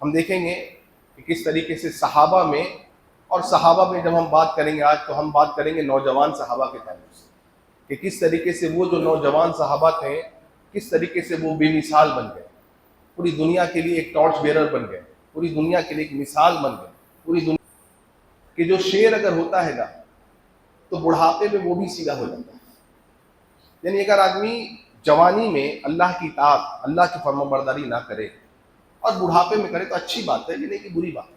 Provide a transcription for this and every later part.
ہم دیکھیں گے کہ کس طریقے سے صحابہ میں، اور صحابہ میں جب ہم بات کریں گے آج تو ہم بات کریں گے نوجوان صحابہ کے تعلق سے، کہ کس طریقے سے وہ جو نوجوان صحابہ تھے کس طریقے سے وہ بے مثال بن گئے، پوری دنیا کے لیے ایک ٹارچ بیرر بن گئے، پوری دنیا کے لیے ایک مثال بن گئے، پوری دنیا کہ جو شیر اگر ہوتا ہے نا تو بڑھاپے میں وہ بھی سیدھا ہو جاتا ہے۔ یعنی اگر آدمی جوانی میں اللہ کی اطاعت، اللہ کی فرما برداری نہ کرے اور بڑھاپے میں کرے تو اچھی بات ہے، یہ نہیں کہ بری بات ہے،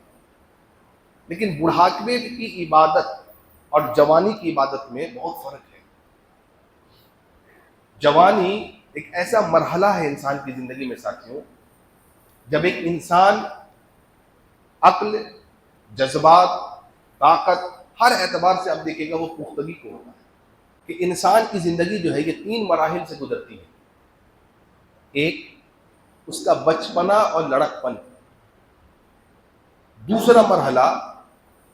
لیکن بڑھاپے کی عبادت اور جوانی کی عبادت میں بہت فرق ہے۔ جوانی ایک ایسا مرحلہ ہے انسان کی زندگی میں ساتھیوں، جب ایک انسان عقل، جذبات، طاقت، ہر اعتبار سے آپ دیکھیں گا وہ پختگی کو ہوتا ہے، کہ انسان کی زندگی جو ہے یہ 3 مراحل سے گزرتی ہے۔ ایک اس کا بچپنا اور لڑکپن، دوسرا مرحلہ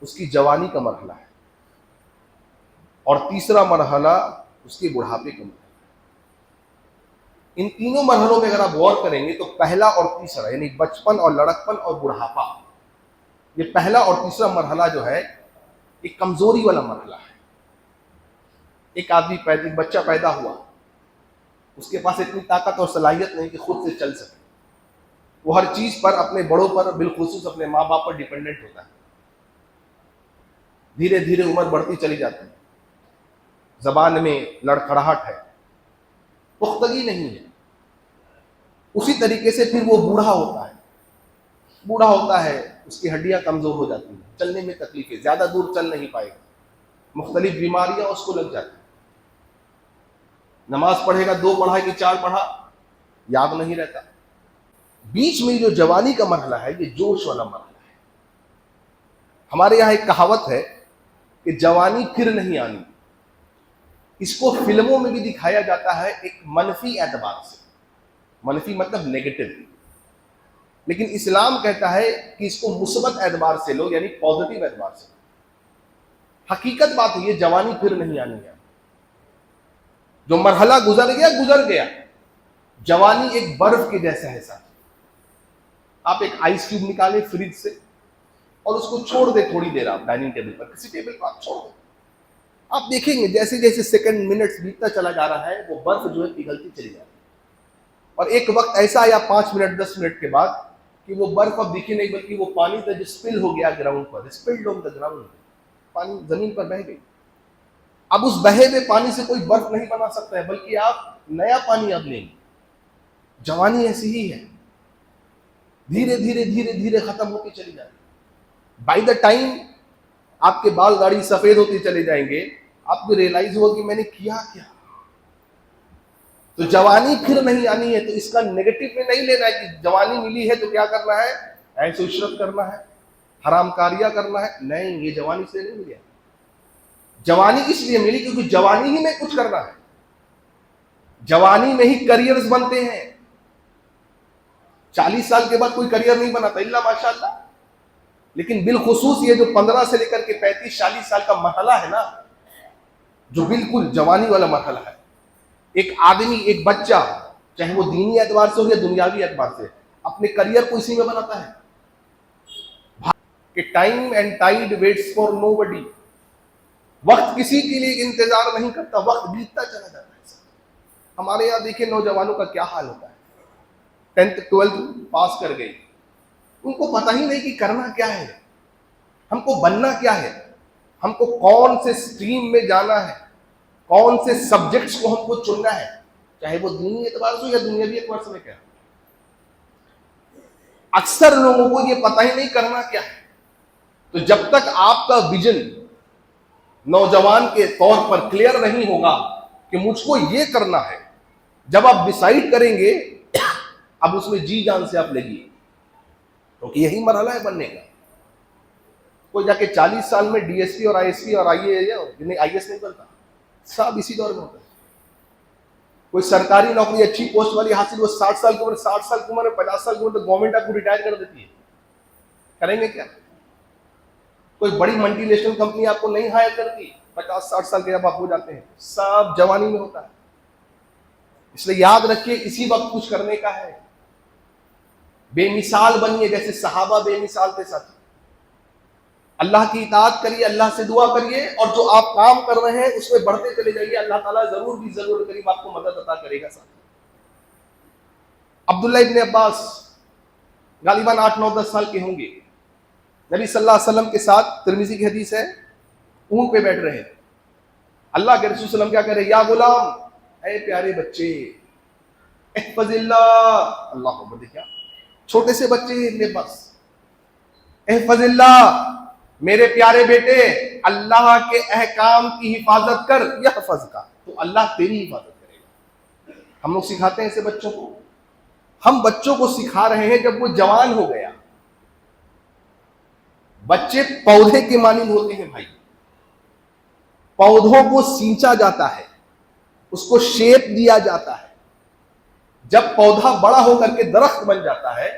اس کی جوانی کا مرحلہ ہے، اور تیسرا مرحلہ اس کے بڑھاپے کا مرحلہ ہے۔ ان تینوں مرحلوں میں اگر آپ غور کریں گے تو پہلا اور تیسرا یعنی بچپن اور لڑکپن اور بڑھاپا، یہ پہلا اور تیسرا مرحلہ جو ہے ایک کمزوری والا مرحلہ ہے۔ ایک آدمی ایک بچہ پیدا ہوا، اس کے پاس اتنی طاقت اور صلاحیت نہیں کہ خود سے چل سکے، وہ ہر چیز پر اپنے بڑوں پر، بالخصوص اپنے ماں باپ پر ڈیپینڈنٹ ہوتا ہے۔ دھیرے دھیرے عمر بڑھتی چلی جاتی ہے، زبان میں لڑکھڑاہٹ ہے، پختگی نہیں ہے۔ اسی طریقے سے پھر وہ بوڑھا ہوتا ہے، اس کی ہڈیاں کمزور ہو جاتی ہیں، چلنے میں تکلیفیں، زیادہ دور چل نہیں پائے گا، مختلف بیماریاں اس کو لگ جاتی ہیں۔ نماز پڑھے گا 2 پڑھا کہ 4 پڑھا یاد نہیں رہتا۔ بیچ میں جو جوانی کا مرحلہ ہے یہ جوش والا مرحلہ ہے۔ ہمارے یہاں ایک کہاوت ہے کہ جوانی پھر نہیں آنی، اس کو فلموں میں بھی دکھایا جاتا ہے ایک منفی اعتبار سے، منفی مطلب نیگیٹو، لیکن اسلام کہتا ہے کہ اس کو مثبت اعتبار سے لو، یعنی پازیٹیو اعتبار سے۔ حقیقت بات ہے یہ جوانی پھر نہیں آنی ہے، جو مرحلہ گزر گیا۔ جوانی ایک برف کے جیسا ہے ساتھ، آپ ایک آئس کیوب نکالیں فریج سے اور اس کو چھوڑ دیں تھوڑی دیر، آپ ڈائننگ ٹیبل پر کسی ٹیبل پر آپ چھوڑ دیں، آپ دیکھیں گے جیسے جیسے سیکنڈ منٹ بیتتا چلا جا رہا ہے وہ برف جو ہے پگھلتی چلی جا رہی ہے، اور ایک وقت ایسا آیا 5 منٹ 10 منٹ کے بعد کہ وہ برف اب دکھی نہیں، بلکہ وہ پانی تھا جو اسپل ہو گیا ground per, اسپلڈ on the ground, پانی زمین پر بہہ گئی۔ اب اس بہے ہوئے پانی سے کوئی برف نہیں بنا سکتا ہے، بلکہ آپ نیا پانی اب لیں گے۔ جوانی ایسی ہی ہے، دھیرے دھیرے دھیرے دھیرے ختم ہوتی چلی جائے گی۔ بائی دا ٹائم آپ کے بال داڑھی سفید ہوتے چلے جائیں گے، آپ کو ریئلائز ہوگا کہ میں نے کیا کیا۔ تو جوانی پھر نہیں آنی ہے، تو اس کا نیگیٹو میں نہیں لینا ہے کہ جوانی ملی ہے تو کیا کرنا ہے، ایسے عشرت کرنا ہے، حرام کاریاں کرنا ہے، نہیں، یہ جوانی سے نہیں ملی ہے۔ جوانی اس لیے ملی کیونکہ جوانی ہی میں کچھ کرنا ہے، جوانی میں ہی کریئرز بنتے ہیں۔ 40 سال کے بعد کوئی کریئر نہیں بناتا الا ماشاء اللہ، لیکن بالخصوص یہ جو 15 سے لے کر کے 35-40 سال کا مرحلہ ہے نا، جو بالکل جوانی والا مرحلہ ہے، ایک آدمی، ایک بچہ، چاہے وہ دینی اعتبار سے ہو یا دنیاوی اعتبار سے، اپنے کریئر کو اسی میں بناتا ہے کہ time and tide waits for nobody, وقت کسی کے لیے انتظار نہیں کرتا، وقت بیتتا چلا جاتا ہے۔ ہمارے یہاں دیکھیں نوجوانوں کا کیا حال ہوتا ہے، 10th 12th پاس کر گئی، ان کو پتہ ہی نہیں کہ کرنا کیا ہے، ہم کو بننا کیا ہے، ہم کو کون سے سٹریم میں جانا ہے، کون سے سبجیکٹس کو ہم کو چننا ہے، چاہے وہ دینی اعتبار سے یا دنیاوی اعتبار سے۔ کیا اکثر لوگوں کو یہ پتہ ہی نہیں کرنا کیا ہے۔ تو جب تک آپ کا ویژن نوجوان کے طور پر کلیئر نہیں ہوگا کہ مجھ کو یہ کرنا ہے، جب آپ ڈیسائیڈ کریں گے اب اس میں جی جان سے آپ لگیے، کیونکہ یہی مرحلہ ہے بننے کا۔ کوئی جا کے 40 سال میں ڈی ایس پی اور آئی ایس پی اور آئی ایس نہیں بنتا، سب اسی دور میں ہوتا ہے۔ کوئی سرکاری نوکری اچھی پوسٹ والی حاصل، وہ 60 سال کی عمر، 60 سال کی عمر، 50 سال کی عمر تو گورنمنٹ آپ کو ریٹائر کر دیتی ہے، کریں گے کیا؟ کوئی بڑی ملٹی نیشنل کمپنی آپ کو نہیں ہائر کرتی، 50-60 سال کے جب آپ ہو جاتے ہیں، سب جوانی میں ہوتا ہے۔ اس لیے یاد رکھیے اسی وقت کچھ کرنے کا ہے۔ بے مثال بنیے جیسے صحابہ بے مثال تھے ساتھ. اللہ کی اطاعت کریے, اللہ سے دعا کریے, اور جو آپ کام کر رہے ہیں اس میں بڑھتے چلے جائیے. اللہ تعالیٰ ضرور بھی ضرور قریب آپ کو مدد عطا کرے گا. ساتھ عبداللہ ابن عباس غالباً 8-9-10 سال کے ہوں گے, نبی صلی اللہ علیہ وسلم کے ساتھ, ترمذی کی حدیث ہے, اونٹ پہ بیٹھ رہے ہیں. اللہ کے رسول صلی اللہ علیہ وسلم کیا کہہ رہے ہیں, یا غلام, اے پیارے بچے, احفظ اللہ, اللہ کو دیکھا چھوٹے سے بچے ابن عباس, احفظ اللہ, میرے پیارے بیٹے, اللہ کے احکام کی حفاظت کر, یحفظ کا, تو اللہ تیری حفاظت کرے گا. ہم لوگ سکھاتے ہیں ایسے بچوں کو, ہم بچوں کو سکھا رہے ہیں جب وہ جوان ہو گیا. بچے پودے کے مانند ہوتے ہیں بھائی, پودوں کو سینچا جاتا ہے, اس کو شیپ دیا جاتا ہے. جب پودا بڑا ہو کر کے درخت بن جاتا ہے,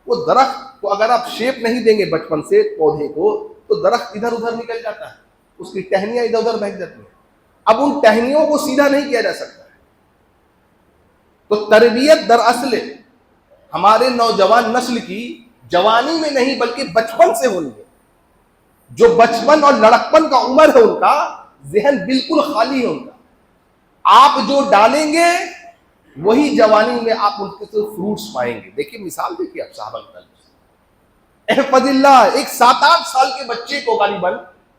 وہ درخت کو اگر آپ شیپ نہیں دیں گے بچپن سے پودے کو, تو درخت ادھر ادھر نکل جاتا ہے, اس کی ٹہنیاں ادھر ادھر بہک جاتی ہیں. اب ان ٹہنیوں کو سیدھا نہیں کیا جا سکتا ہے. تو تربیت دراصل ہمارے نوجوان نسل کی جوانی میں نہیں بلکہ بچپن سے ہونی ہے. جو بچپن اور لڑکپن کا عمر ہے, ان کا ذہن بالکل خالی ہے ان کا. آپ جو ڈالیں گے وہی جوانی میں آپ ان کے فروٹس پائیں گے. دیکھیے مثال دیکھیے آپ صحابہ کی. احفظ اللہ, ایک 7-8 سال کے بچے کو غالباً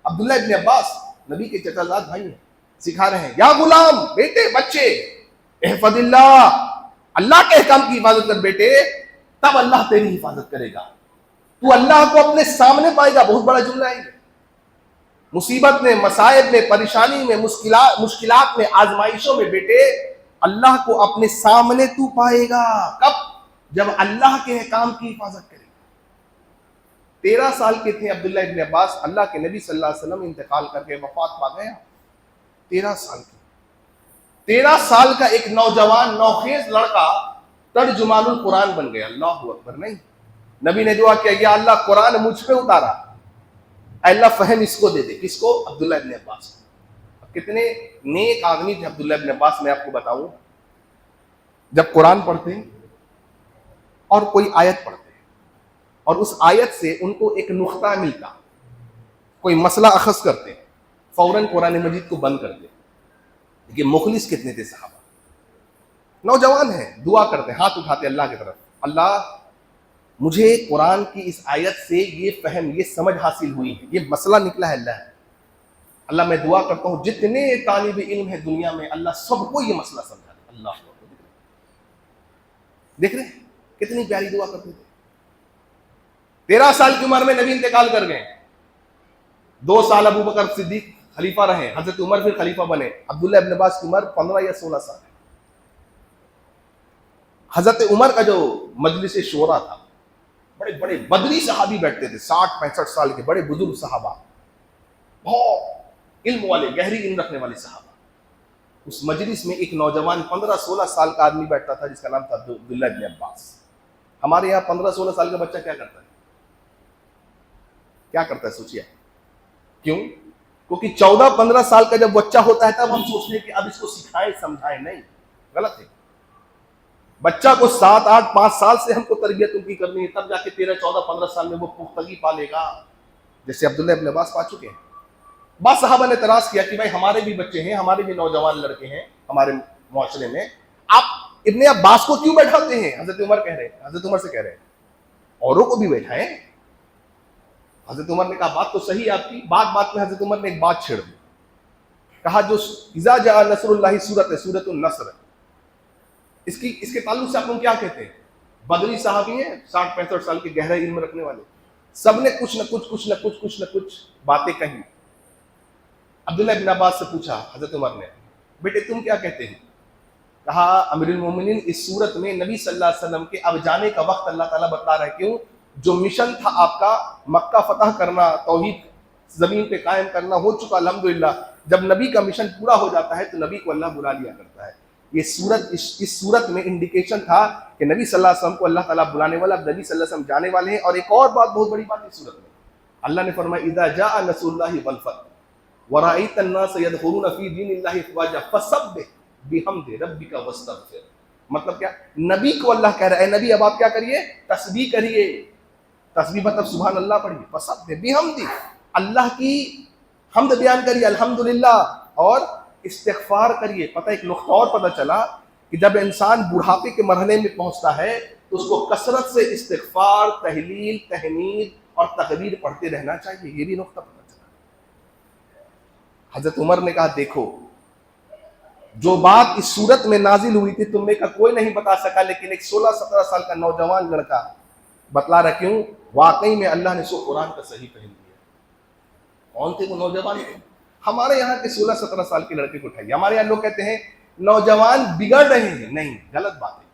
عبداللہ ابن عباس نبی کے چچا زاد بھائی ہیں, سکھا رہے ہیں, یا غلام, بیٹے, بچے, احفظ اللہ, اللہ کے احکام کی حفاظت کر بیٹے, تب اللہ تیری حفاظت کرے گا. تو اللہ کو اپنے سامنے پائے گا. بہت بڑا جملہ ہے, مصیبت میں, مصائب میں, پریشانی میں, مشکلات میں, آزمائشوں میں بیٹے, اللہ کو اپنے سامنے تو پائے گا. کب؟ جب اللہ کے احکام کی حفاظت کرے گا. 13 سال کے تھے عبداللہ ابن عباس, اللہ کے نبی صلی اللہ علیہ وسلم انتقال کر کے وفات پا گیا. 13 سال کی, 13 سال کا ایک نوجوان نوخیز لڑکا ترجمان القرآن بن گیا. اللہ اکبر. نہیں, نبی نے دعا کیا, یا اللہ قرآن مجھ پہ اتارا, اللہ فہم اس کو دے دے. کس کو؟ عبداللہ ابن عباس. کتنے نیک آدمی تھے عبداللہ ابن عباس, میں آپ کو بتاؤں. جب قرآن پڑھتے اور کوئی آیت پڑھتے اور اس آیت سے ان کو ایک نقطہ ملتا, کوئی مسئلہ اخذ کرتے, فوراً قرآن مجید کو بند کر دے. کہ مخلص کتنے تھے صحابہ, نوجوان ہیں, دعا کرتے, ہاتھ اٹھاتے اللہ کی طرف, اللہ مجھے قرآن کی اس آیت سے یہ فہم, یہ سمجھ حاصل ہوئی ہے, یہ مسئلہ نکلا ہے. اللہ میں دعا کرتا ہوں جتنے طالب علم ہیں دنیا میں, اللہ سب کو یہ مسئلہ سمجھا دے. اللہ دیکھ رہے کتنی پیاری دعا کرتے تھے. 13 سال کی عمر میں نبی انتقال کر گئے. 2 سال ابو بکر صدیق خلیفہ رہے, حضرت عمر پھر خلیفہ بنے. عبداللہ ابن عباس کی عمر 15 یا 16 سال ہے. حضرت عمر کا جو مجلس شورا تھا, بڑے بڑے بدری صحابی بیٹھتے تھے, 60-65 سال کے بڑے بزرگ صحابہ, بہت علم والے, گہری علم رکھنے والے صحابہ. اس مجلس میں ایک نوجوان 15-16 سال کا آدمی بیٹھتا تھا جس کا نام تھا عبداللہ ابن عباس. ہمارے یہاں 15-16 سال کا بچہ کیا کرتا ہے؟ کیا کرتا ہے سوچیے. کیوں؟ کیونکہ 14-15 سال کا جب بچہ ہوتا ہے تب ہم سوچتے ہیں کہ اب اس کو سکھائیں سمجھائیں. نہیں, غلط ہے. بچہ کو 7-8-5 سال سے ہم کو تربیت ان کی کرنی ہے, تب جا کے 13-14-15 سال میں وہ پختگی پالے گا, جیسے عبداللہ ابن عباس پا چکے ہیں. بعض صحابہ نے اعتراض کیا کہ بھائی ہمارے بھی بچے ہیں, ہمارے بھی نوجوان لڑکے ہیں ہمارے معاشرے میں, آپ ابن عباس کو کیوں بیٹھاتے ہیں؟ حضرت عمر سے کہہ رہے ہیں اوروں کو بھی بیٹھائیں. حضرت عمر نے کہا بات تو صحیح ہے آپ کی. بات میں حضرت عمر نے ایک بات چھیڑ دی. کہا جو اذا جاء نصر اللہ سورت ہے, سورت النصر, اس کے تعلق سے آپ لوگ کیا کہتے ہیں؟ بدری صحابی ہیں 60-65 سال کے گہرا علم رکھنے والے, سب نے کچھ نہ کچھ باتیں کہیں. عبداللہ ابن عباس سے پوچھا حضرت عمر نے, بیٹے تم کیا کہتے ہیں؟ کہا امیر المومنین اس صورت میں نبی صلی اللہ علیہ وسلم کے اب جانے کا وقت اللہ تعالیٰ بتا رہا ہے. کیوں؟ جو مشن تھا آپ کا مکہ فتح کرنا, توحید زمین پہ قائم کرنا, ہو چکا الحمدللہ. جب نبی کا مشن پورا ہو جاتا ہے تو نبی کو اللہ بلا لیا کرتا ہے. یہ صورت اس صورت میں انڈیکیشن تھا کہ نبی صلی اللہ علیہ وسلم کو اللہ تعالیٰ بلانے والا, اب نبی صلی اللہ علیہ وسلم جانے والے ہیں. اور ایک اور بات, بہت بڑی بات اس صورت میں اللہ نے فرمایا اذا جاء نصر اللہ والفتح ورأيت الناس يدخلون في دين الله افواجا فسبح بحمد ربك واستغفر. مطلب کیا؟ نبی کو اللہ کہہ رہا ہے نبی اب آپ کیا کریے؟ تسبیح کریے. تسبیح مطلب سبحان اللہ پڑھیے، فسبح بحمدہ، اللہ کی حمد بیان کریے الحمدللہ، اور استغفار کریے. پتہ ایک نقطہ اور پتہ چلا کہ جب انسان بڑھاپے کے مرحلے میں پہنچتا ہے تو اس کو کثرت سے استغفار، تہلیل، تحمید اور تکبیر پڑھتے رہنا چاہیے. یہ بھی نقطہ پتہ چلا. حضرت عمر نے کہا دیکھو جو بات اس صورت میں نازل ہوئی تھی تم میں کا کوئی نہیں بتا سکا، لیکن ایک 16-17 سال کا نوجوان لڑکا بتلا رہا. کیوں؟ واقعی میں اللہ نے سو قرآن کا صحیح فہم دیا. کون تھے وہ نوجوان؟ ہمارے یہاں کے 16-17 سال کے لڑکے کو اٹھائیے. ہمارے یہاں لوگ کہتے ہیں نوجوان بگڑ رہے ہیں. نہیں، غلط بات ہے.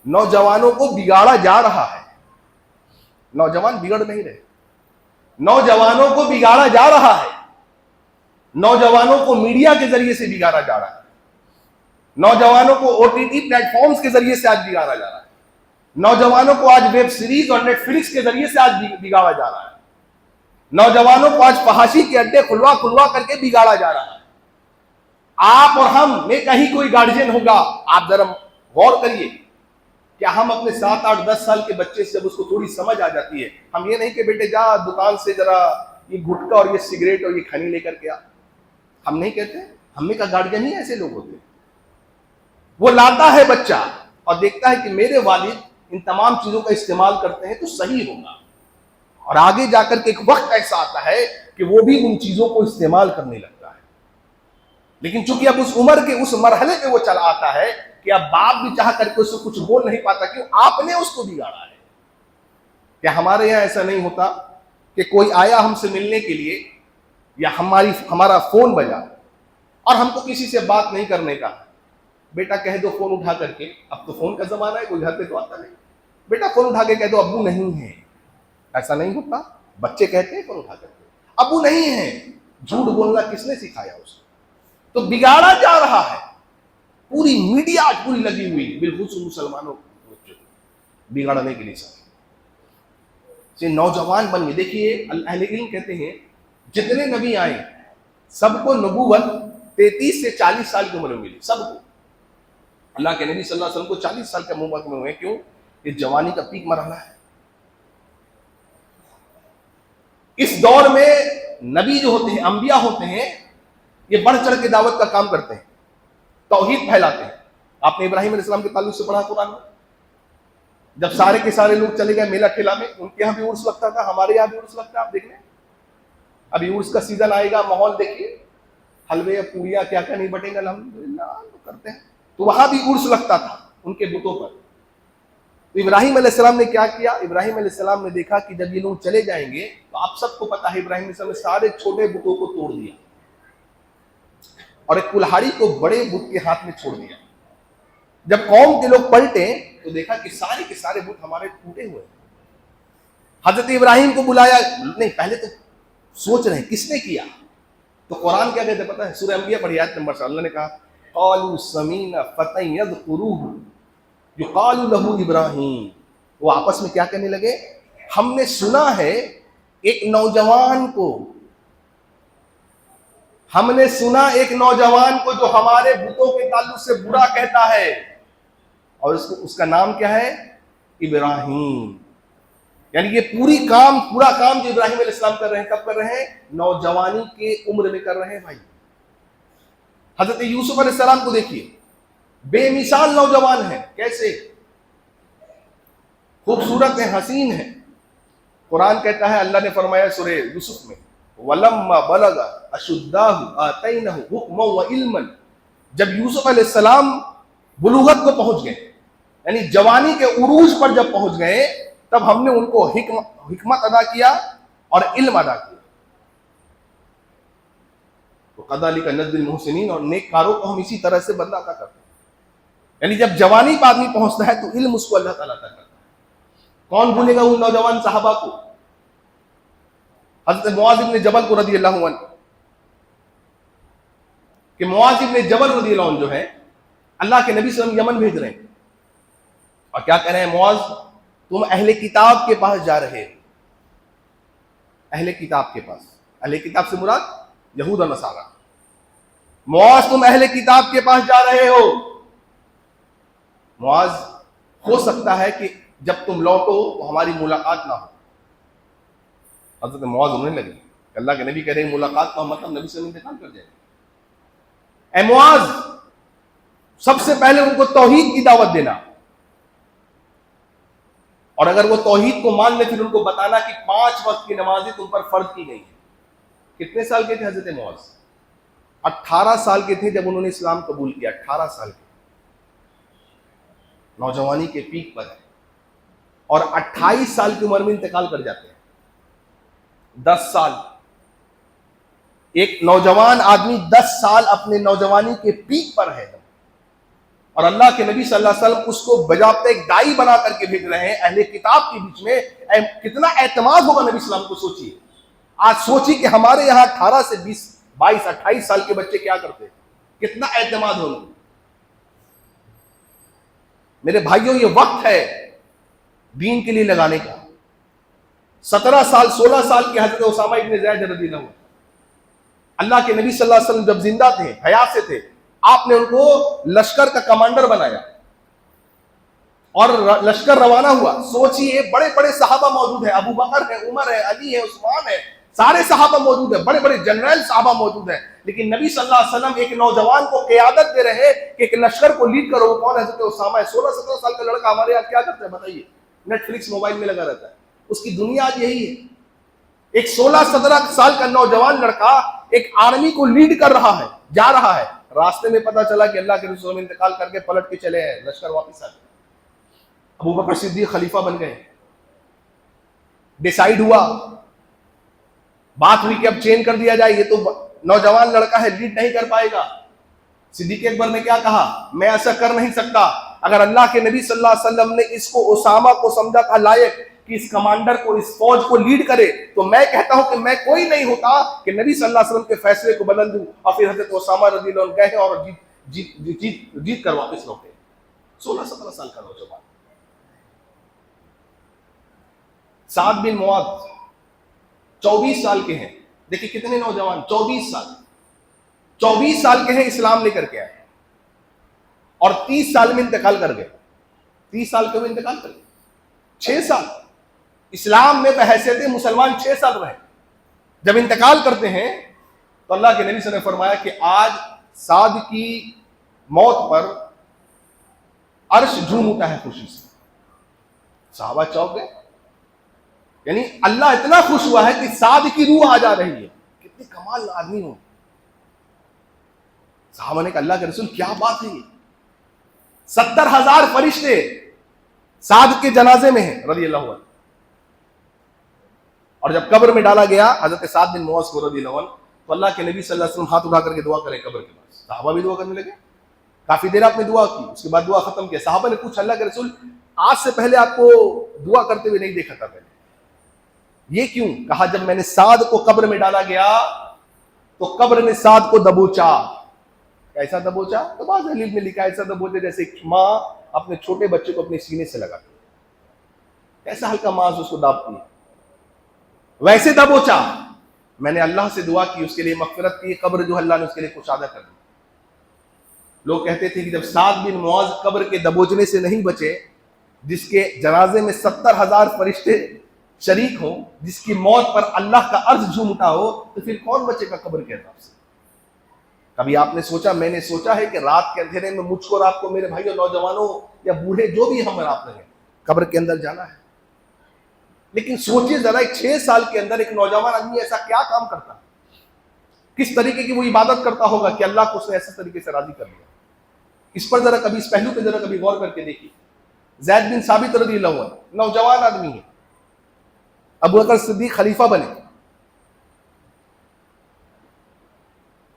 نوجوانوں کو بگاڑا جا رہا ہے. نوجوان بگڑ نہیں رہے، نوجوانوں کو بگاڑا جا رہا ہے. نوجوانوں کو میڈیا کے ذریعے سے بگاڑا جا رہا ہے. نوجوانوں کو O T T platforms کے ذریعے سے آج بگاڑا جا رہا ہے. نوجوانوں کو آج ویب سیریز اور نیٹ فلکس کے ذریعے سے آج بگاڑا جا رہا ہے. نوجوانوں کو آج فحاشی کے اڈے کھلوا کر کے بگاڑا جا رہا ہے. آپ اور ہم میں کہیں کوئی گارجین ہوگا، آپ ذرا غور کریے. کیا ہم اپنے 7-8-10 سال کے بچے سے جب اس کو تھوڑی سمجھ آ جاتی ہے، ہم یہ نہیں کہ بیٹے جا دکان سے ذرا یہ گٹکا اور یہ سگریٹ اور یہ کھانی لے کر کے آ، ہم نہیں کہتے. ہم کا گارجین ہی ایسے لوگ ہوتے ہیں. وہ لاتا ہے بچہ اور دیکھتا ہے کہ میرے والد ان تمام چیزوں کا استعمال کرتے ہیں تو صحیح ہوگا، اور آگے جا کر کے ایک وقت ایسا آتا ہے کہ وہ بھی ان چیزوں کو استعمال کرنے لگتا ہے. لیکن چونکہ اب اس عمر کے اس مرحلے پہ وہ چلا آتا ہے کہ اب باپ بھی چاہ کر کے اس سے کچھ بول نہیں پاتا. کیوں؟ آپ نے اس کو بگاڑا ہے. کیا ہمارے یہاں ایسا نہیں ہوتا کہ کوئی آیا ہم سے ملنے کے لیے یا ہمارا فون بجا اور ہم کو کسی سے بات نہیں کرنے کا، بیٹا کہہ دو فون اٹھا کر کے، اب تو فون کا زمانہ ہے، کوئی گھر پہ تو آتا نہیں، بیٹا فون اٹھا کے کہہ دو ابو نہیں ہے. ایسا نہیں ہوتا. بچے کہتے ہیں فون اٹھا کر کے ابو نہیں ہے. جھوٹ بولنا کس نے سکھایا اسے؟ تو بگاڑا جا رہا ہے. پوری میڈیا آج پوری لگی ہوئی بالخصوص مسلمانوں کو بگاڑنے کے لیے. سے نوجوان بن گئے. دیکھیے اہل علم کہتے ہیں جتنے نبی آئے سب کو نبوت 33 سے 40 سال کی عمر میں ملی. سب کو. اللہ کے نبی صلی اللہ علیہ وسلم کو 40 سال کے عمر میں ہوئے. کیوں؟ یہ جوانی کا پیک مرحلہ ہے. اس دور میں نبی جو ہوتے ہیں، انبیاء ہوتے ہیں، یہ بڑھ چڑھ کے دعوت کا کام کرتے ہیں، توحید پھیلاتے ہیں. آپ نے ابراہیم علیہ السلام کے تعلق سے پڑھا قرآن میں، جب سارے کے سارے لوگ چلے گئے میلہ ٹھیلا میں، ان کے یہاں بھی عرس لگتا تھا، ہمارے یہاں بھی عرس لگتا ہے. آپ دیکھ لیں ابھی عرس کا سیزن آئے گا، ماحول دیکھیے، حلوے پوریاں کیا کیا نہیں بٹیں گے، الحمدللہ کرتے ہیں. تو وہاں بھی عرس لگتا تھا ان کے بتوں پر. تو ابراہیم علیہ السلام نے کیا کیا؟ ابراہیم علیہ السلام نے دیکھا کہ جب یہ لوگ چلے جائیں گے تو آپ سب کو پتا ہے ابراہیم علیہ السلام نے سارے چھوٹے بتوں کو توڑ دیا اور ایک کلہاڑی کو بڑے بت کے ہاتھ میں چھوڑ دیا. جب قوم کے لوگ پلٹے تو دیکھا کہ سارے کے سارے بت ہمارے ٹوٹے ہوئے ہیں. حضرت ابراہیم کو بلایا. نہیں، پہلے تو سوچ رہے ہیں کس نے کیا. تو قرآن کیا کہتے پتا ہے؟ سورہ انبیاء پڑھی آیت نمبر 7. اللہ نے کہا قالوا سمینا فتى يذكروه يقال له ابراہیم. وہ آپس میں کیا کہنے لگے؟ ہم نے سنا ہے ایک نوجوان کو، ہم نے سنا ایک نوجوان کو جو ہمارے بتوں کے تعلق سے برا کہتا ہے، اور اس کا نام کیا ہے؟ ابراہیم. یعنی یہ پورا کام جو ابراہیم علیہ السلام کر رہے ہیں، کب کر رہے ہیں؟ نوجوانی کے عمر میں کر رہے ہیں بھائی. حضرت یوسف علیہ السلام کو دیکھیے، بے مثال نوجوان ہیں. کیسے؟ خوبصورت ہیں، حسین ہیں. قرآن کہتا ہے، اللہ نے فرمایا سورہ یوسف میں وَلَمَّا بَلَغَ أَشُدَّهُ آتَيْنَهُ حُکْمًا وَعِلْمًا. جب یوسف علیہ السلام بلوغت کو پہنچ گئے، یعنی جوانی کے عروج پر جب پہنچ گئے، تب ہم نے ان کو حکمت ادا کیا اور علم ادا کیا. وَكَذَلِكَ نَجْزِي الْمُحْسِنِينَ. اور نیک کاروں کو ہم اسی طرح سے بدلہ عطا کرتے ہیں. یعنی جب جوانی پہ آدمی پہنچتا ہے تو علم اس کو اللہ تعالیٰ عطا کرتا ہے. کون بھولے گا ان نوجوان صحابہ کو؟ حضرت معاذ بن جبل کو رضی اللہ عنہ، کہ معاذ بن جبل رضی اللہ عنہ جو ہے اللہ کے نبی صلی اللہ علیہ وسلم یمن بھیج رہے ہیں، اور کیا کہہ رہے ہیں؟ معاذ تم اہل کتاب کے پاس جا رہے ہو. اہل کتاب کے پاس، اہل کتاب سے مراد یہود و نصارہ. معاذ تم اہل کتاب کے پاس جا رہے ہو، معاذ ہو سکتا ہے کہ جب تم لوٹو تو ہماری ملاقات نہ ہو. حضرت معاذ ہونے لگے. اللہ کے نبی کہہ رہے ہیں ملاقات کا مطلب نبی سے انتقال کر جائے. اے معاذ سب سے پہلے ان کو توحید کی دعوت دینا, اور اگر وہ توحید کو مان لے پھر ان کو بتانا کہ 5 وقت کی نمازیں تم پر فرض کی گئی ہیں. کتنے سال کے تھے حضرت معاذ؟ 18 سال کے تھے جب انہوں نے اسلام قبول کیا. 18 سال کے, نوجوانی کے پیک پر ہے, اور 28 سال کی عمر میں انتقال کر جاتے ہیں. 10 سال, ایک نوجوان آدمی 10 سال اپنے نوجوانی کے پیک پر ہے, اور اللہ کے نبی صلی اللہ علیہ وسلم اس کو بجاتے ایک دائی بنا کر کے بھیج رہے ہیں اہل کتاب کے بیچ میں. کتنا اعتماد ہوگا نبی صلی اللہ علیہ وسلم کو. سوچیے, آج سوچیے کہ ہمارے یہاں 18 سے 20 22 28 سال کے بچے کیا کرتے ہیں, کتنا اعتماد ہوگا. میرے بھائیوں یہ وقت ہے دین کے لیے لگانے کا. 17 سال 16 سال کے حضرت اسامہ ابن زید رضی اللہ عنہ, اللہ کے نبی صلی اللہ علیہ وسلم جب زندہ تھے, حیات سے تھے, آپ نے ان کو لشکر کا کمانڈر بنایا اور لشکر روانہ ہوا. سوچئے بڑے بڑے صحابہ موجود ہیں, ابو بکر ہے, عمر ہے, علی ہے, عثمان ہے, سارے صحابہ موجود ہیں, بڑے بڑے جنرل صحابہ موجود ہیں, لیکن نبی صلی اللہ علیہ وسلم ایک نوجوان کو قیادت دے رہے کہ ایک لشکر کو لیڈ کرو. وہ کون ہے؟ حضرت اسامہ ہے. 16-17 سال کا لڑکا ہمارے یہاں کیا کرتا ہے بتائیے؟ نیٹ فلکس موبائل میں لگا رہتا ہے. اس کی دنیا آج یہی ہے. ایک 16-17 سال کا نوجوان لڑکا ایک آرمی کو لیڈ کر رہا ہے, جا رہا ہے. راستے میں پتا چلا کہ اللہ کے رسول انتقال کر کے پلٹ کے چلے ہیں, لشکر واپس آ گئے. ابو بکر صدیق خلیفہ بن گئے. ڈیسائیڈ ہوا, بات ہوئی کہ اب چینج کر دیا جائے, یہ تو نوجوان لڑکا ہے, لیڈ نہیں کر پائے گا. صدیق اکبر نے کیا کہا, میں ایسا کر نہیں سکتا. اگر اللہ کے نبی صلی اللہ علیہ وسلم نے اس کو اسامہ کو سمجھا تھا لائق کہ اس کمانڈر کو, اس فوج کو لیڈ کرے, تو میں کہتا ہوں کہ میں کوئی نہیں ہوتا کہ نبی صلی اللہ علیہ وسلم کے فیصلے کو بدل دوں. اور پھر حضرت اسامہ رضی اللہ عنہ گئے اور جیت کر واپس لوٹے. 16-17 سال کا نوجوان. سعد بن معاذ 24 سال کے ہیں. دیکھیں کتنے نوجوان, 24 سال کے ہیں, اسلام لے کر کے آئے, اور 30 سال میں انتقال کر گئے. 30 سال کے میں انتقال کر گئے. 6 سال اسلام میں بحیثیت مسلمان 6 سال رہے. جب انتقال کرتے ہیں تو اللہ کے نبی صلی اللہ علیہ وسلم نے فرمایا کہ آج سعد کی موت پر عرش جھوم اٹھا ہے خوشی سے. صحابہ چوک گئے, یعنی اللہ اتنا خوش ہوا ہے کہ سعد کی روح آ جا رہی ہے. کتنے کمال آدمی ہوں. صحابہ نے کہا اللہ کے رسول کیا بات ہے, 70,000 فرشتے سعد کے جنازے میں ہیں رضی اللہ عنہ. اور جب قبر میں ڈالا گیا حضرت سعد بن معاذ کو رضی اللہ عنہ, تو اللہ کے نبی صلی اللہ علیہ وسلم ہاتھ اٹھا کر کے دعا کریں قبر کے پاس. صحابہ بھی دعا کرنے لگے. کافی دیر آپ نے دعا کی, اس کے بعد دعا ختم کیا. صحابہ نے پوچھا اللہ کے رسول آج سے پہلے آپ کو دعا کرتے ہوئے نہیں دیکھا تھا پہلے, یہ کیوں؟ کہا جب میں نے سعد کو قبر میں ڈالا گیا تو قبر نے سعد کو دبوچا. ایسا دبوچا, تو بعض حدیث میں لکھا ایسا دبوچا جیسے ماں اپنے چھوٹے بچے کو اپنے سینے سے لگاتی, ایسا ہلکا ماس اس کو دابتی ہے, ویسے دبوچا. میں نے اللہ سے دعا کی, اس کے لیے مغفرت کی, قبر جو اللہ نے اس کے لیے کشادہ کر دی. لوگ کہتے تھے کہ جب سعد بن معاذ قبر کے دبوچنے سے نہیں بچے, جس کے جنازے میں 70,000 فرشتے شریک ہوں, جس کی موت پر اللہ کا عرش جھوم اٹھا ہو, تو پھر کون بچے گا قبر کے عذاب سے؟ کبھی آپ نے سوچا, میں نے سوچا ہے کہ رات کے اندھیرے میں مجھ کو اور آپ کو, میرے بھائیوں نوجوانوں یا بوڑھے جو بھی ہم آپ رہے, قبر کے اندر جانا ہے. لیکن سوچیے ذرا, ایک 6 سال کے اندر ایک نوجوان آدمی ایسا کیا کام کرتا, کس طریقے کی وہ عبادت کرتا ہوگا کہ اللہ کو اس نے ایسے طریقے سے راضی کر لیا. اس پر ذرا کبھی, اس پہلو پہ ذرا کبھی غور کر کے دیکھیے. زید بن ثابت رضی اللہ عنہ نوجوان آدمی ہے, ابو بکر صدیق خلیفہ بنے,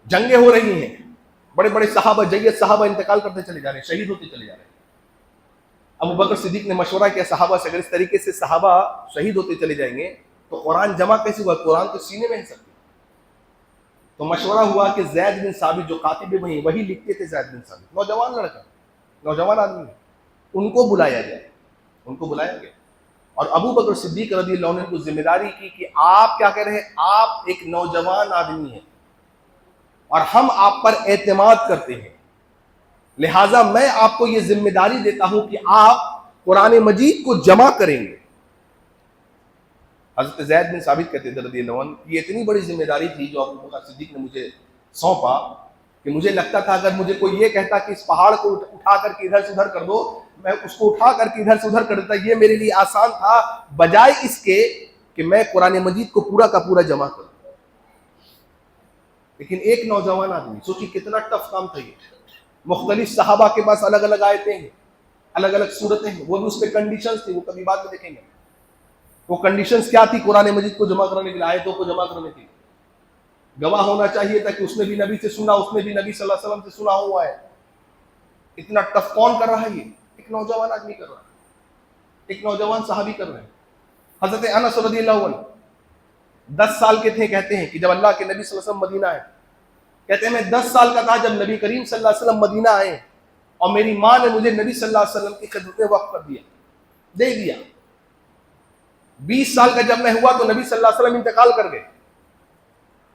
جنگیں ہو رہی ہیں, بڑے بڑے صحابہ, جید صحابہ انتقال کرتے چلے جا رہے ہیں, شہید ہوتے چلے جا رہے ہیں. ابو بکر صدیق نے مشورہ کیا صحابہ سے, اگر اس طریقے سے صحابہ شہید ہوتے چلے جائیں گے تو قرآن جمع کیسے ہوا؟ قرآن تو سینے میں ہے سکتے. تو مشورہ ہوا کہ زید بن ثابت جو کاتب وہی لکھتے تھے, زید بن ثابت نوجوان لڑکا, نوجوان آدمی, ان کو بلایا جائے. ان کو بلایا گیا, اور ابو بکر صدیق رضی اللہ عنہ کو ذمہ داری کی کہ آپ کیا کہہ رہے ہیں, آپ ایک نوجوان آدمی ہیں اور ہم آپ پر اعتماد کرتے ہیں, لہٰذا میں آپ کو یہ ذمہ داری دیتا ہوں کہ آپ قرآن مجید کو جمع کریں گے. حضرت زید بن ثابت کہتے تھے رضی اللہ عنہ، یہ اتنی بڑی ذمہ داری تھی جو ابو بکر صدیق نے مجھے سونپا کہ مجھے لگتا تھا اگر مجھے کوئی یہ کہتا کہ اس پہاڑ کو اٹھا کر کے ادھر سے ادھر کر دو، میں اس کو اٹھا کر کے ادھر سے ادھر کر دیتا. یہ میرے لیے آسان تھا بجائے اس کے کہ میں قرآن مجید کو پورا کا پورا جمع کروں. لیکن ایک نوجوان آدمی، سوچی کتنا ٹف کام تھا یہ. مختلف صحابہ کے پاس الگ الگ آیتیں ہیں، الگ الگ صورتیں ہیں، وہ بھی اس پہ کنڈیشنز تھی، وہ کبھی بعد میں دیکھیں گے. وہ کنڈیشنز کیا تھی قرآن مجید کو جمع کرنے کے لیے، آیتوں کو جمع کرنے کے لیے؟ گواہ ہونا چاہیے تھا کہ اس نے بھی نبی سے سنا، اس نے بھی نبی صلی اللہ علیہ وسلم سے سنا ہوا ہے. اتنا ٹف کون کر رہا ہے؟ یہ ایک نوجوان آدمی کر رہا ہے، ایک نوجوان صحابی کر رہے ہیں. حضرت انس رضی اللہ عنہ 10 سال کے تھے، کہتے ہیں کہ جب اللہ کے نبی صلی اللہ علیہ وسلم مدینہ آئے، کہتے ہیں میں 10 سال کا تھا جب نبی کریم صلی اللہ علیہ وسلم مدینہ آئے اور میری ماں نے مجھے نبی صلی اللہ علیہ وسلم کی خدمت میں وقف کر دیا، دے دیا. 20 سال کا جب میں ہوا تو نبی صلی اللہ علیہ وسلم انتقال کر گئے.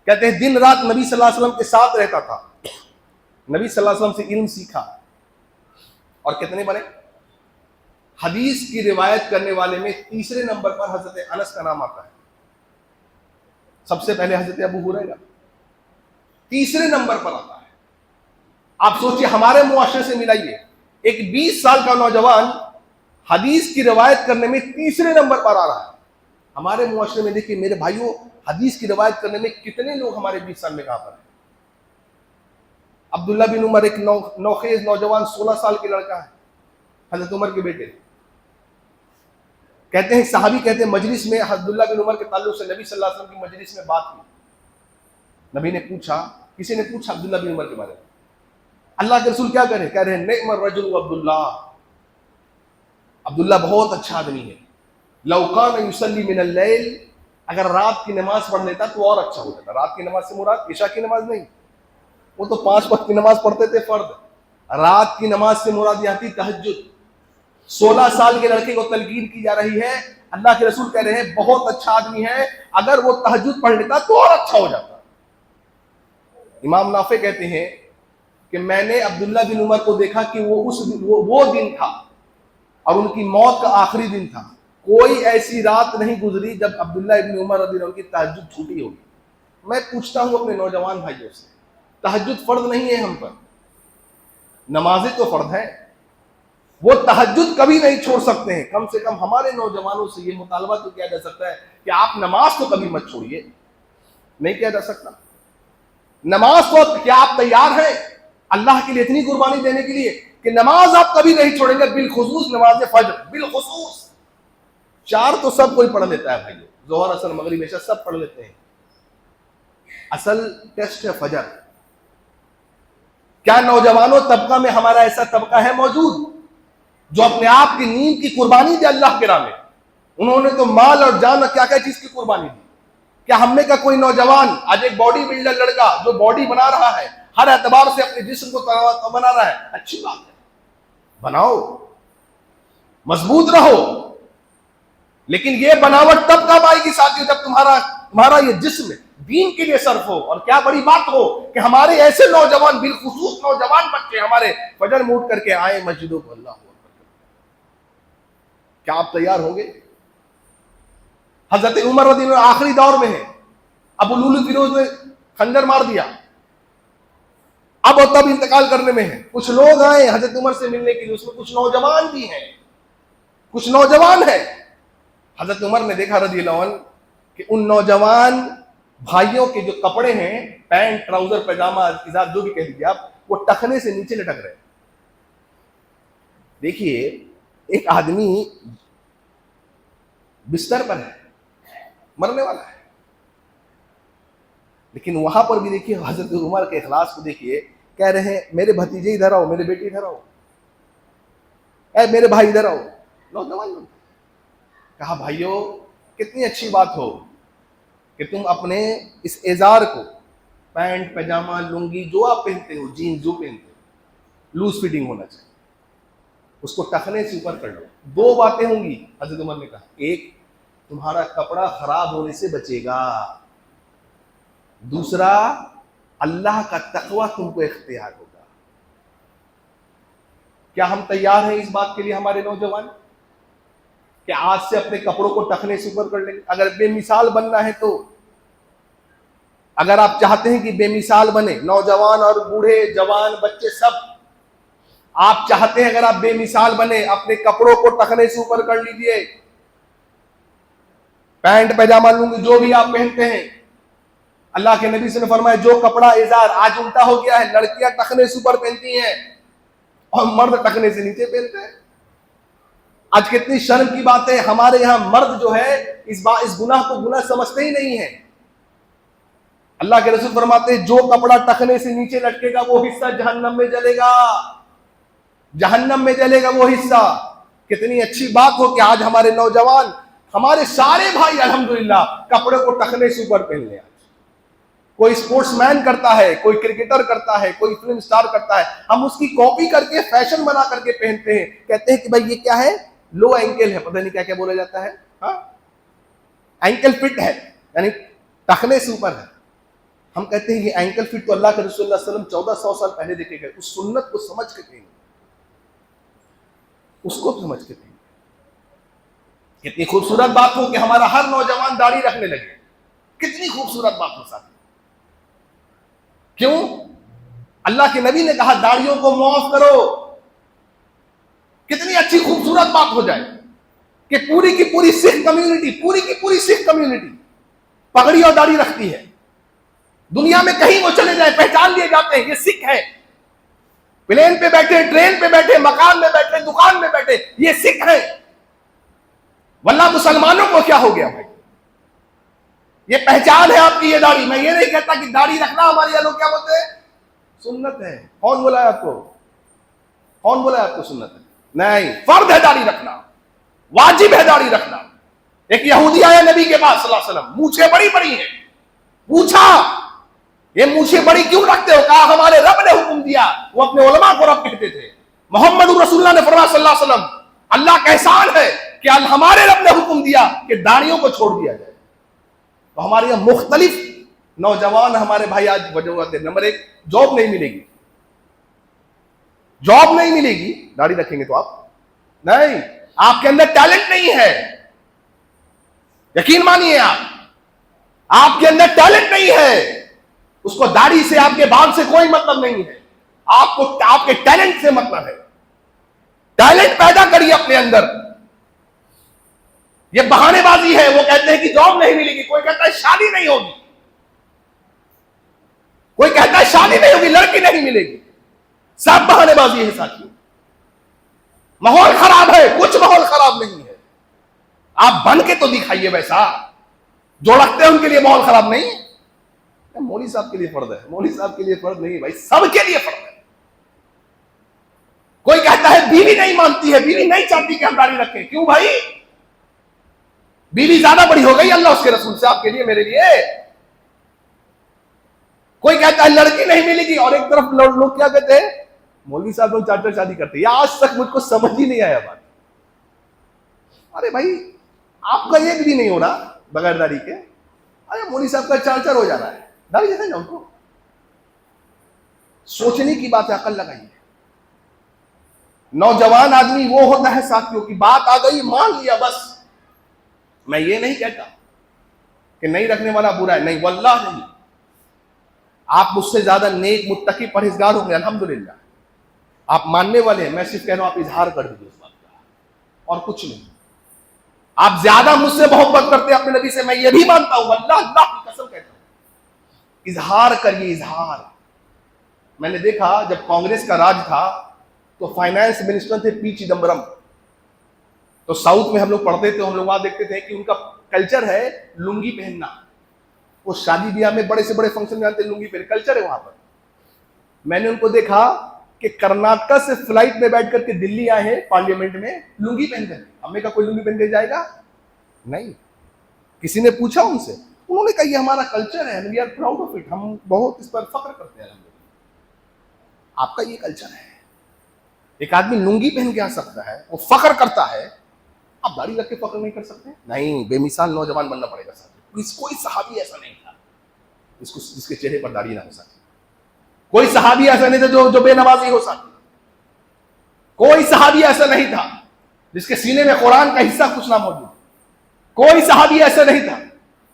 کہتے ہیں دن رات نبی صلی اللہ علیہ وسلم کے ساتھ رہتا تھا، نبی صلی اللہ علیہ وسلم سے علم سیکھا. اور کتنے بنے؟ حدیث کی روایت کرنے والے میں تیسرے نمبر پر حضرت انس کا نام آتا ہے. سب سے پہلے حضرت ابو ہریرہ تیسرے نمبر پر آتا ہے. آپ سوچئے ہمارے معاشرے سے ملائیے، ایک 20 سال کا نوجوان حدیث کی روایت کرنے میں تیسرے نمبر پر آ رہا ہے. ہمارے معاشرے میں دیکھیے میرے بھائیوں، حدیث کی روایت کرنے میں کتنے لوگ ہمارے 20 سال میں کہاں پر ہیں؟ عبداللہ بن عمر ایک نوخیز نوجوان 16 سال کے لڑکا ہے، حضرت عمر کے بیٹے. کہتے ہیں صحابی کہتے ہیں مجلس میں عبداللہ بن عمر کے تعلق سے نبی صلی اللہ علیہ وسلم کی مجلس میں بات کی. نبی نے پوچھا، کسی نے پوچھا عبداللہ بن عمر کے بارے میں، اللہ کے رسول کیا کہہ رہے ہیں نعم الرجل عبداللہ، عبداللہ بہت اچھا آدمی ہے. لو کان یصلی من اللیل، اگر رات کی نماز پڑھ لیتا تو اور اچھا ہو جاتا. رات کی نماز سے مراد عشاء کی نماز نہیں، وہ تو 5 وقت کی نماز پڑھتے تھے فرض. رات کی نماز سے مراد یہاں تھی تہجد. 16 سال کے لڑکے کو تلقین کی جا رہی ہے، اللہ کے رسول کہہ رہے ہیں بہت اچھا آدمی ہے، اگر وہ تہجد پڑھ لیتا تو اور اچھا ہو جاتا. امام نافع کہتے ہیں کہ میں نے عبداللہ بن عمر کو دیکھا کہ وہ دن تھا اور ان کی موت کا آخری دن تھا. کوئی ایسی رات نہیں گزری جب عبداللہ ابن عمر رضی اللہ عنہ کی تہجد چھوٹی ہوگی. میں پوچھتا ہوں اپنے نوجوان بھائیوں سے، تہجد فرض نہیں ہے ہم پر، نمازیں تو فرض ہیں، وہ تہجد کبھی نہیں چھوڑ سکتے ہیں. کم سے کم ہمارے نوجوانوں سے یہ مطالبہ تو کیا جا سکتا ہے کہ آپ نماز تو کبھی مت چھوڑیے. نہیں کیا جا سکتا؟ نماز کو کیا آپ تیار ہیں اللہ کے لیے اتنی قربانی دینے کے لیے کہ نماز آپ کبھی نہیں چھوڑیں گے؟ بالخصوص نماز فجر، بالخصوص 4 تو سب کوئی پڑھ لیتا ہے بھائی، ظہر اثر مغرب عشاء سب پڑھ لیتے ہیں. اصل ٹیسٹ ہے فجر. کیا نوجوانوں طبقہ میں ہمارا ایسا طبقہ ہے موجود جو اپنے آپ کی نیند کی قربانی دے اللہ کے راہ میں؟ انہوں نے تو مال اور جان اور کیا کیا چیز کی قربانی دی. کیا ہم میں کا کوئی نوجوان آج ایک باڈی بلڈر لڑکا جو باڈی بنا رہا ہے، ہر اعتبار سے اپنے جسم کو بنا رہا ہے، اچھی بات ہے، بناؤ، مضبوط رہو، لیکن یہ بناوٹ تب کب آئے گی ساتھیوں جب تمہارا یہ جسم دین کے لیے صرف ہو. اور کیا بڑی بات ہو کہ ہمارے ایسے نوجوان، بالخصوص نوجوان بچے ہمارے فجر میں اٹھ کر کے آئے مسجدوں کو. اللہ اکبر. کیا آپ تیار ہوں گے؟ حضرت عمر رضی اللہ عنہ آخری دور میں ہے، ابو لولو فیروز نے خنجر مار دیا، اب اور تب انتقال کرنے میں ہے. کچھ لوگ آئے حضرت عمر سے ملنے کے لیے، اس میں کچھ نوجوان بھی ہیں، کچھ نوجوان ہیں. حضرت عمر نے دیکھا رضی اللہ عنہ کہ ان نوجوان بھائیوں کے جو کپڑے ہیں، پینٹ، ٹراؤزر، پیجامہ، ازار، جو بھی کہہ دیجیے آپ، وہ ٹخنے سے نیچے لٹک رہے. دیکھیے ایک آدمی بستر پر ہے، مرنے والا ہے، لیکن وہاں پر بھی دیکھیے حضرت عمر کے اخلاص کو دیکھیے. کہہ رہے ہیں میرے بھتیجے ادھر آؤ، میرے بیٹے ادھر آؤ، اے میرے بھائی ادھر آؤ. نوجوان کہا بھائیو کتنی اچھی بات ہو کہ تم اپنے اس ازار کو، پینٹ، پیجامہ، لنگی جو آپ پہنتے ہو، جینز جو پہنتے ہو، لوز فٹنگ ہونا چاہیے، اس کو ٹخنے سے اوپر کر لو. 2 باتیں ہوں گی حضرت عمر نے کہا. ایک، تمہارا کپڑا خراب ہونے سے بچے گا. دوسرا، اللہ کا تقوی تم کو اختیار ہوگا. کیا ہم تیار ہیں اس بات کے لیے ہمارے نوجوان کہ آج سے اپنے کپڑوں کو ٹخنے سے اوپر کر لیں گے؟ اگر بے مثال بننا ہے تو، اگر آپ چاہتے ہیں کہ بے مثال بنے، نوجوان اور بوڑھے جوان بچے سب، آپ چاہتے ہیں اگر آپ بے مثال بنے، اپنے کپڑوں کو ٹخنے سے اوپر کر لیجئے، پینٹ پیجامہ لنگی جو بھی آپ پہنتے ہیں، اللہ کے نبی صلی اللہ علیہ وسلم نے فرمایا جو کپڑا ازار آج الٹا ہو گیا ہے، لڑکیاں ٹخنے سے اوپر پہنتی ہیں اور مرد ٹخنے سے نیچے پہنتے ہیں۔ آج کتنی شرم کی بات ہے، ہمارے یہاں مرد جو ہے اس گناہ کو گناہ سمجھتے ہی نہیں ہے۔ اللہ کے رسول فرماتے ہیں جو کپڑا ٹخنے سے نیچے لٹکے گا وہ حصہ جہنم میں جلے گا، جہنم میں جلے گا وہ حصہ۔ کتنی اچھی بات ہو کہ آج ہمارے نوجوان، ہمارے سارے بھائی الحمدللہ کپڑے کو ٹخنے سے اوپر پہن لیں۔ کوئی سپورٹس مین کرتا ہے، کوئی کرکٹر کرتا ہے، کوئی فلم سٹار کرتا ہے، ہم اس کی کاپی کر کے فیشن بنا کر کے پہنتے ہیں، کہتے ہیں کہ بھائی یہ کیا ہے، لو اینکل ہے، پتہ نہیں کیا کیا بولا جاتا ہے، ہاں اینکل فٹ ہے، یعنی ٹخنے سے اوپر ہے۔ ہم کہتے ہیں یہ اینکل فٹ تو اللہ کے رسول اللہ صلی اللہ علیہ وسلم 1400 سال پہلے دیکھے گئے، اس سنت کو سمجھ کے کہیں، اس کو سمجھ کے کہیں۔ کتنی خوبصورت بات ہو کہ ہمارا ہر نوجوان داڑھی رکھنے لگے، کتنی خوبصورت بات ہو ساتھ۔ کیوں؟ اللہ کے نبی نے کہا داڑھیوں کو معاف کرو۔ کتنی اچھی خوبصورت بات ہو جائے کہ پوری کی پوری سکھ کمیونٹی، پوری کی پوری سکھ کمیونٹی پگڑی اور داڑھی رکھتی ہے، دنیا میں کہیں وہ چلے جائیں پہچان لیے جاتے ہیں یہ سکھ ہے، پلین پہ بیٹھے، ٹرین پہ بیٹھے، مکان میں بیٹھے، دکان میں بیٹھے، یہ سکھ ہے۔ واللہ مسلمانوں کو کیا ہو گیا بھائی؟ یہ پہچان ہے آپ کی یہ داڑھی۔ میں یہ نہیں کہتا کہ داڑھی رکھنا ہمارے یہاں لوگ کیا بولتے ہیں سنت ہے، کون بولا ہے آپ کو؟ کون بولا ہے آپ کو سنت ہے؟ نہیں، فرض ہے داڑھی رکھنا، واجب ہے داڑھی رکھنا۔ ایک یہودی آیا نبی کے پاس صلی اللہ علیہ وسلم، مونچھیں بڑی بڑی ہیں، پوچھا یہ مونچھیں بڑی کیوں رکھتے ہو؟ کہا ہمارے رب نے حکم دیا۔ وہ اپنے علماء کو رب کہتے تھے۔ محمد رسول اللہ نے فرمایا صلی اللہ علیہ وسلم اللہ کا احسان ہے کہ ہمارے رب نے حکم دیا کہ داڑھیوں کو چھوڑ دیا جائے۔ تو ہمارے یہاں مختلف نوجوان ہمارے بھائی آج وجوہات ہیں۔ نمبر ایک، جاب نہیں ملے گی، جاب نہیں ملے گی، داڑھی رکھیں گے تو آپ نہیں، آپ کے اندر ٹیلنٹ نہیں ہے، یقین مانیے آپ کے اندر ٹیلنٹ نہیں ہے، اس کو داڑھی سے آپ کے بال سے کوئی مطلب نہیں ہے، آپ کو آپ کے ٹیلنٹ سے مطلب ہے۔ ٹیلنٹ پیدا کریے اپنے اندر۔ یہ بہانے بازی ہے، وہ کہتے ہیں کہ جاب نہیں ملے گی، کوئی کہتا ہے شادی نہیں ہوگی، کوئی کہتا ہے شادی نہیں ہوگی، لڑکی نہیں ملے گی، سب بہانے بازی ہے ساتھیوں۔ ماحول خراب ہے، کچھ ماحول خراب نہیں ہے، آپ بن کے تو دکھائیے ویسا، جو رکھتے ہیں ان کے لیے ماحول خراب نہیں ہے۔ مولوی صاحب کے لیے فرض ہے، مولوی صاحب کے لیے فرض نہیں بھائی، سب کے لیے فرض ہے۔ کوئی کہتا ہے بیوی نہیں مانتی ہے، بیوی نہیں چاہتی کہ ہم داڑھی رکھیں، کیوں بھائی؟ بیوی زیادہ بڑی ہو گئی اللہ اس کے رسول سے آپ کے لیے میرے لیے۔ کوئی کہتا ہے لڑکی نہیں ملے گی، اور ایک طرف لوگ کیا کہتے ہیں مولوی صاحب لوگ 4 شادی کرتے ہیں۔ آج تک مجھ کو سمجھ ہی نہیں آیا بات۔ ارے بھائی آپ کا ایک بھی نہیں ہو رہا بغیر داڑھی کے، ارے مولوی صاحب کا 4 ہو جا رہا ہے، داڑھی دیکھیں نا ان کو۔ سوچنے کی بات ہے، عقل لگائیے۔ نوجوان آدمی وہ ہوتا ہے ساتھیوں کی بات آ گئی مان لیا بس۔ میں یہ نہیں کہتا کہ نہیں رکھنے والا برا ہے، نہیں واللہ نہیں، آپ مجھ سے زیادہ نیک متقی پرہیزگار ہوں گے الحمدللہ، آپ ماننے والے ہیں، میں صرف کہہ رہا ہوں آپ اظہار کر دیجیے اس بات کا اور کچھ نہیں۔ آپ زیادہ مجھ سے محبت کرتے ہیں اپنے نبی سے، میں یہ بھی مانتا ہوں، واللہ اللہ کی قسم کہتا ہوں، اظہار کریے اظہار۔ میں نے دیکھا جب کانگریس کا راج تھا تو فائنانس منسٹر تھے پی چدمبرم، تو ساؤتھ میں ہم لوگ پڑھتے تھے، ہم لوگ وہاں دیکھتے تھے کہ ان کا کلچر ہے لنگی پہننا، وہ شادی بیاہ میں بڑے سے بڑے فنکشن میں آتے ہیں لنگی پہن، کلچر ہے وہاں پر۔ میں نے ان کو دیکھا کہ کرناٹکا سے فلائٹ میں بیٹھ کر کے دلی آئے ہیں پارلیمنٹ میں لنگی پہن کر۔ ہم نے کہا کوئی لنگی پہن کے جائے گا نہیں، کسی نے پوچھا ان سے، انہوں نے کہا یہ ہمارا کلچر ہے، we are proud of it, ہم بہت اس پر فخر کرتے ہیں۔ آپ کا یہ کلچر ہے، ایک آدمی لنگی پہن کے آ سکتا ہے، وہ فخر کرتا ہے، آپ داڑھی رکھ کے فخر نہیں کر سکتے؟ نہیں، بے مثال نوجوان بننا پڑے گا ساتھ۔ کوئی صحابی ایسا نہیں تھا جس کے چہرے پر داڑھی نہ ہو سکتی، کوئی صحابی ایسا نہیں تھا جو بے نمازی ہو سکتی۔ کوئی صحابی ایسا نہیں تھا جس کے سینے میں قرآن کا حصہ کچھ نہ موجود، کوئی صحابی ایسا نہیں تھا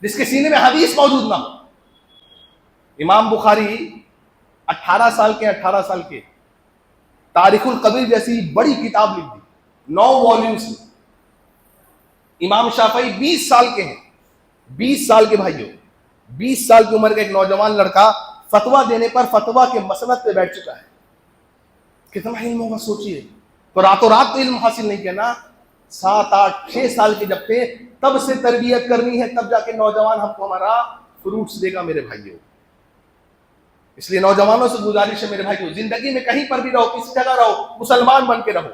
جس کے سینے میں حدیث موجود نہ ہو۔ امام بخاری 18 سال کے تاریخ القبیر جیسی بڑی کتاب لکھ دی، 9 والیومز میں۔ امام شافعی 20 سال کے ہیں، 20 سال کے بھائیوں، 20 سال کی عمر کا ایک نوجوان لڑکا فتویٰ دینے پر فتویٰ کے مسند پہ بیٹھ چکا ہے۔ کتنا علم ہوگا سوچئے۔ تو راتوں رات تو علم حاصل نہیں کیا نا، 7 8 6 سال کے جب تھے تب سے تربیت کرنی ہے، تب جا کے نوجوان ہم کو ہمارا فروٹس دے گا میرے بھائیوں۔ اس لیے نوجوانوں سے گزارش ہے میرے بھائیوں، زندگی میں کہیں پر بھی رہو، کسی جگہ رہو، مسلمان بن کے رہو،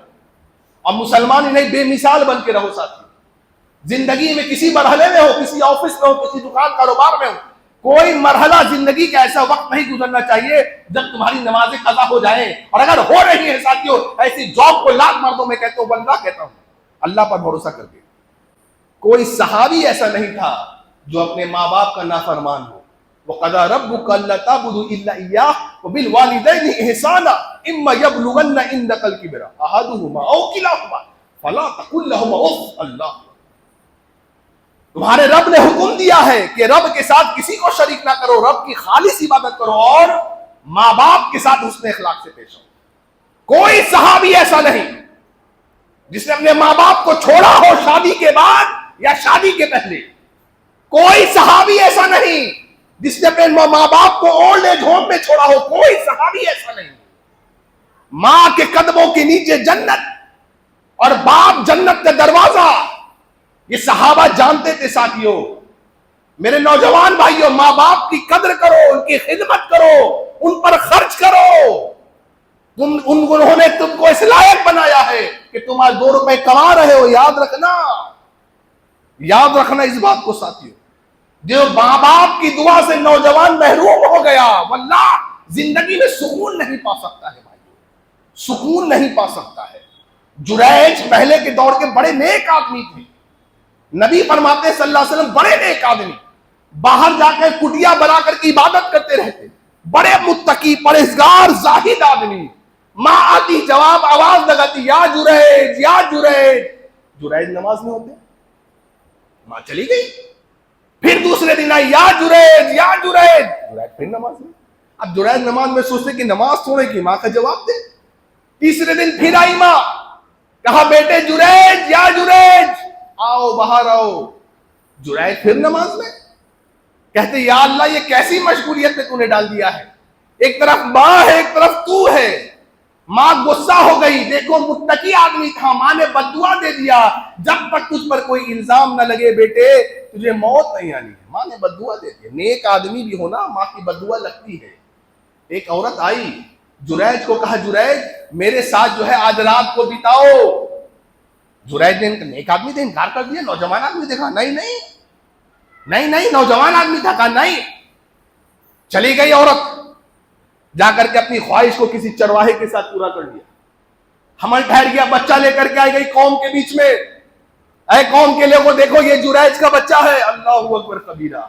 اور مسلمان ہی نہیں بے مثال بن کے رہو ساتھی۔ زندگی میں کسی مرحلے میں ہو، کسی آفس میں ہو، کسی دکان کاروبار میں ہو، کوئی مرحلہ زندگی کا ایسا وقت نہیں گزرنا چاہیے جب تمہاری نمازیں قضا ہو جائیں، اور اگر ہو رہی ہیں ساتھیوں ایسی جاب کو لات مار دو۔ میں کہتا ہوں واللہ کہتا ہوں اللہ پر بھروسہ کر کے، کوئی صحابی ایسا نہیں تھا جو اپنے ماں باپ کا نافرمان ہو۔ وَقَضَىٰ رَبُّكَ أَلَّا تَعْبُدُوا إِلَّا إِيَّاهُ وَبِالْوَالِدَيْنِ إِحْسَانًا إِمَّا يَبْلُغَنَّ عِندَكَ الْكِبَرَ أَحَدُهُمَا أَوْ كِلَاهُمَا فَلَا تَقُل لَّهُمَا أُفٍّ۔ اللہ، تمہارے رب نے حکم دیا ہے کہ رب کے ساتھ کسی کو شریک نہ کرو، رب کی خالص عبادت کرو، اور ماں باپ کے ساتھ حسن اخلاق سے پیش ہو۔ کوئی صحابی ایسا نہیں جس نے اپنے ماں باپ کو چھوڑا ہو شادی کے بعد یا شادی کے پہلے، کوئی صحابی ایسا نہیں جس نے اپنے ماں باپ کو اولڈ ایج ہوم میں چھوڑا ہو، کوئی صحابی ایسا نہیں۔ ماں کے قدموں کے نیچے جنت اور باپ جنت کا دروازہ، یہ صحابہ جانتے تھے ساتھیوں۔ میرے نوجوان بھائیوں، ماں باپ کی قدر کرو، ان کی خدمت کرو، ان پر خرچ کرو۔ انہوں نے تم کو اس لائق بنایا ہے کہ تم آج 2 روپے کما رہے ہو۔ یاد رکھنا اس بات کو ساتھیوں۔ جو ماں باپ کی دعا سے نوجوان محروم ہو گیا، واللہ زندگی میں سکون نہیں پا سکتا ہے بھائیوں، سکون نہیں پا سکتا ہے۔ جریج پہلے کے دور کے بڑے نیک آدمی تھے، نبی فرماتے صلی اللہ علیہ وسلم بڑے نیک آدمی، باہر جا کر کٹیا بنا کر کی عبادت کرتے رہتے، بڑے متقی پرہیزگار زاہد آدمی۔ ماں آتی، جواب آواز لگاتی، یا جریج یا جریج، جریج نماز میں ہوتے، ماں چلی گئی۔ پھر دوسرے دن آئی، یا جریج یا جریج، جریج پھر نماز میں۔ اب جریج نماز میں سوچتے کہ نماز چھوڑے کی ماں کا جواب دے۔ تیسرے دن پھر آئی ماں، کہا بیٹے جریج یا جریج آؤ باہر آؤ، جریج پھر نماز میں۔ کہتے یا اللہ یہ کیسی مشغولیت میں تو نے ڈال دیا ہے، ایک طرف ماں ہے ایک طرف تو ہے۔ ماں غصہ ہو گئی، دیکھو متقی آدمی تھا، ماں نے بددعا دے دیا، جب تک تجھ پر کوئی الزام نہ لگے بیٹے تجھے موت نہیں آنی ہے۔ ماں نے بددعا دے دی۔ نیک آدمی بھی ہونا ماں کی بددعا لگتی ہے۔ ایک عورت آئی، جریج کو کہا جریج میرے ساتھ جو ہے آج رات کو بتاؤ۔ جریج نے نیک آدمی تھے انکار کر دیا، نوجوان آدمی دیکھا نہیں نوجوان آدمی تھا، کہا نہیں۔ چلی گئی عورت، جا کر کے اپنی خواہش کو کسی چرواہے کے ساتھ پورا کر لیا، حمل ٹھہر گیا، بچہ لے کر کے آئی گئی قوم کے بیچ میں، اے قوم کے لوگوں دیکھو یہ جریج کا بچہ ہے، اللہ اکبر کبیرہ۔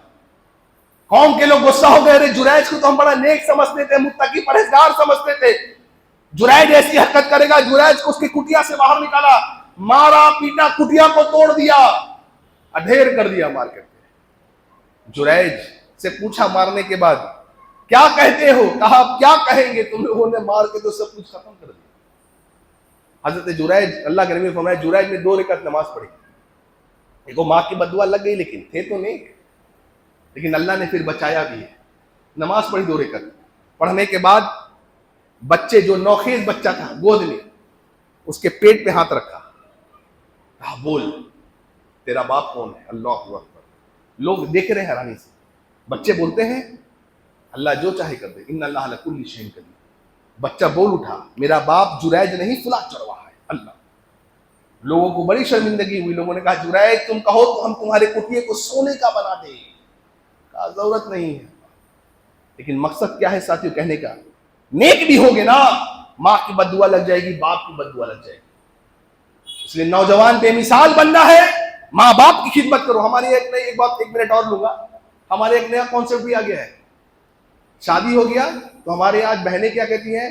قوم کے لوگ غصہ ہو گئے، ارے جریج کو تو ہم بڑا نیک سمجھتے تھے، متقی پرہیزگار سمجھتے تھے، جریج ایسی حرکت کرے گا۔ جریج کو اس کی کٹیا سے باہر نکالا، مارا پیٹا، کٹیا کو توڑ دیا، ادھیر کر دیا مار کر کے۔ جریج سے پوچھا مارنے کے بعد کیا کہتے ہو؟ کہا کیا کہیں گے، تم لوگوں نے مار کے تو سب کچھ ختم کر دیا۔ حضرت جریج، اللہ کے نبی فرمایا جریج نے 2 رکعت نماز پڑھی۔ دیکھو ماں کی بددعا لگ گئی لیکن تھے تو نہیں، لیکن اللہ نے پھر بچایا بھی ہے۔ نماز پڑھی 2 رکعت، پڑھنے کے بعد بچے جو نوخیز بچہ تھا گود میں، اس کے پیٹ پہ ہاتھ رکھا، کہا بول تیرا باپ کون ہے؟ اللہ اکبر۔ لوگ دیکھ رہے ہیں حیرانی سے، بچے بولتے ہیں اللہ جو چاہے کر دے، ان اللہ علی کل شیء قدیر۔ بچہ بول اٹھا میرا باپ جریج نہیں فلاں چرواہا ہے۔ اللہ، لوگوں کو بڑی شرمندگی ہوئی، لوگوں نے کہا جریج تم کہو تو ہم تمہارے کٹیے کو سونے کا بنا دیں، کہا ضرورت نہیں ہے۔ لیکن مقصد کیا ہے ساتھیوں کہنے کا، نیک بھی ہوگے نا، ماں کی بددعا لگ جائے گی، باپ کی بددعا لگ جائے گی۔ اس لیے نوجوان بے مثال بننا ہے، ماں باپ کی خدمت کرو۔ ہماری ایک بات 1 منٹ اور لوں گا، ہمارے ایک نیا کانسیپٹ بھی آ گیا ہے، شادی ہو گیا تو ہمارے آج بہنیں کیا کہتی ہیں،